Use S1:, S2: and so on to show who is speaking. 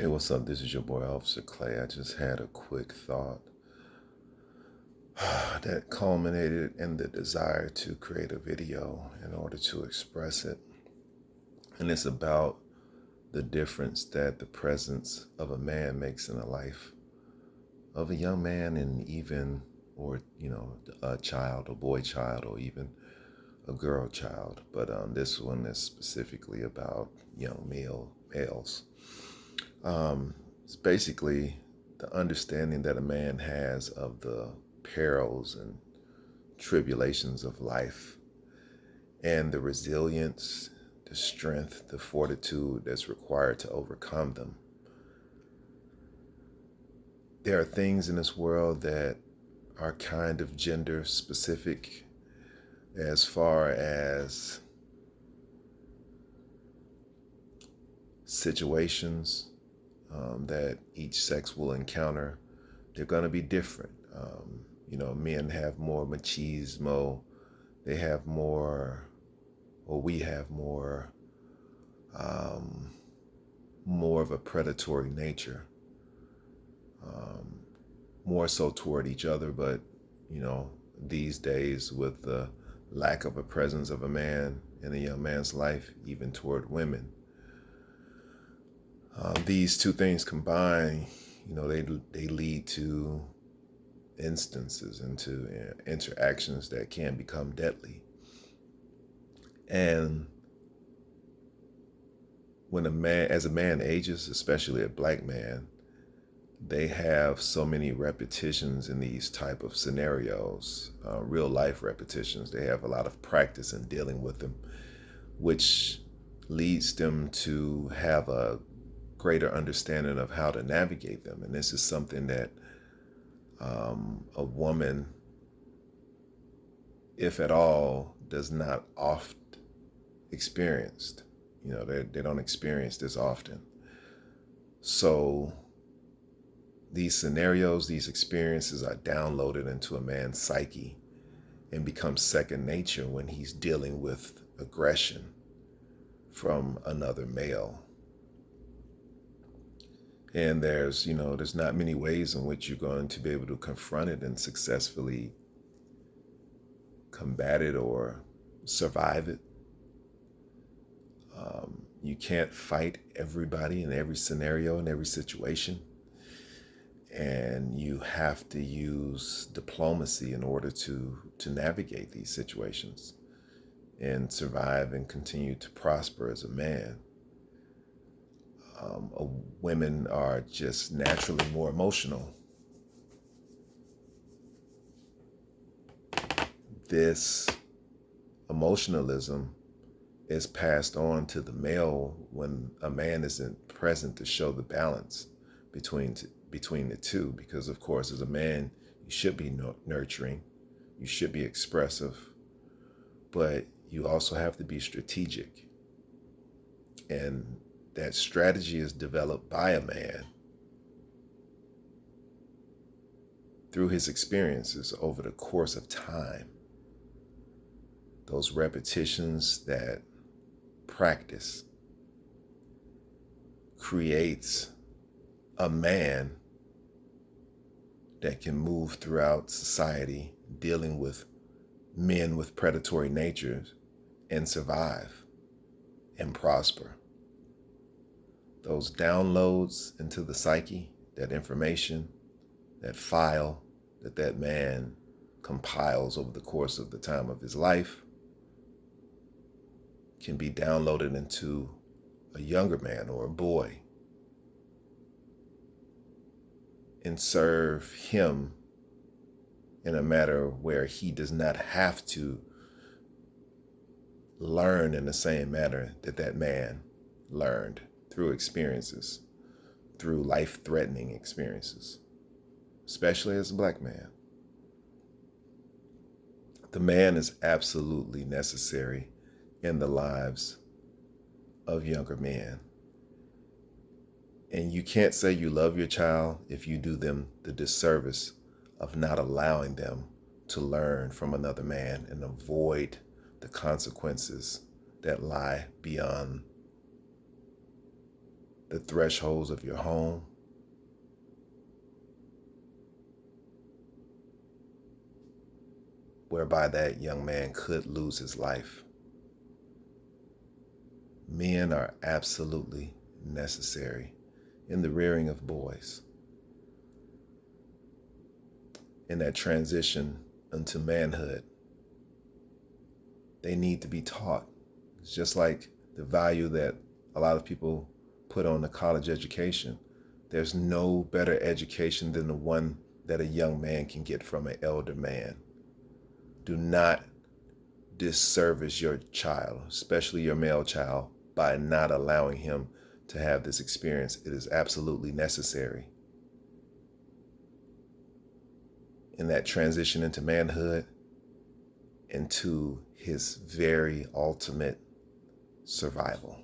S1: Hey, what's up? This is your boy, Officer Clay. I just had a quick thought that culminated in the desire to create a video in order to express it. And it's about the difference that the presence of a man makes in the life of a young man and even, or, a child, a boy child, or even a girl child. But this one is specifically about young males. It's basically the understanding that a man has of the perils and tribulations of life and the resilience, the strength, the fortitude that's required to overcome them. There are things in this world that are kind of gender specific as far as situations that each sex will encounter. They're going to be different. Men have more machismo. They have more, or we have more of a predatory nature, more so toward each other. But, these days with the lack of a presence of a man in a young man's life, even toward women, these two things combined, they lead to instances and to interactions that can become deadly. And when as a man ages, especially a black man, they have so many repetitions in these type of scenarios, real life repetitions. They have a lot of practice in dealing with them, which leads them to have a greater understanding of how to navigate them. And this is something that a woman, if at all, does not oft experienced. They don't experience this often. So these scenarios, these experiences are downloaded into a man's psyche and become second nature when he's dealing with aggression from another male. And there's not many ways in which you're going to be able to confront it and successfully combat it or survive it. You can't fight everybody in every scenario, in every situation. And you have to use diplomacy in order to navigate these situations and survive and continue to prosper as a man. Women are just naturally more emotional. This emotionalism is passed on to the male when a man isn't present to show the balance between the two. Because of course, as a man, you should be nurturing, you should be expressive, but you also have to be strategic. And that strategy is developed by a man through his experiences over the course of time. Those repetitions, that practice creates a man that can move throughout society dealing with men with predatory natures and survive and prosper. Those downloads into the psyche, that information, that file that man compiles over the course of the time of his life, can be downloaded into a younger man or a boy and serve him in a manner where he does not have to learn in the same manner that man learned through experiences, through life-threatening experiences, especially as a black man. The man is absolutely necessary in the lives of younger men. And you can't say you love your child if you do them the disservice of not allowing them to learn from another man and avoid the consequences that lie beyond the thresholds of your home, whereby that young man could lose his life. Men are absolutely necessary in the rearing of boys. In that transition into manhood, they need to be taught. It's just like the value that a lot of people put on the college education. There's no better education than the one that a young man can get from an elder man. Do not disservice your child, especially your male child, by not allowing him to have this experience. It is absolutely necessary in that transition into manhood, into his very ultimate survival.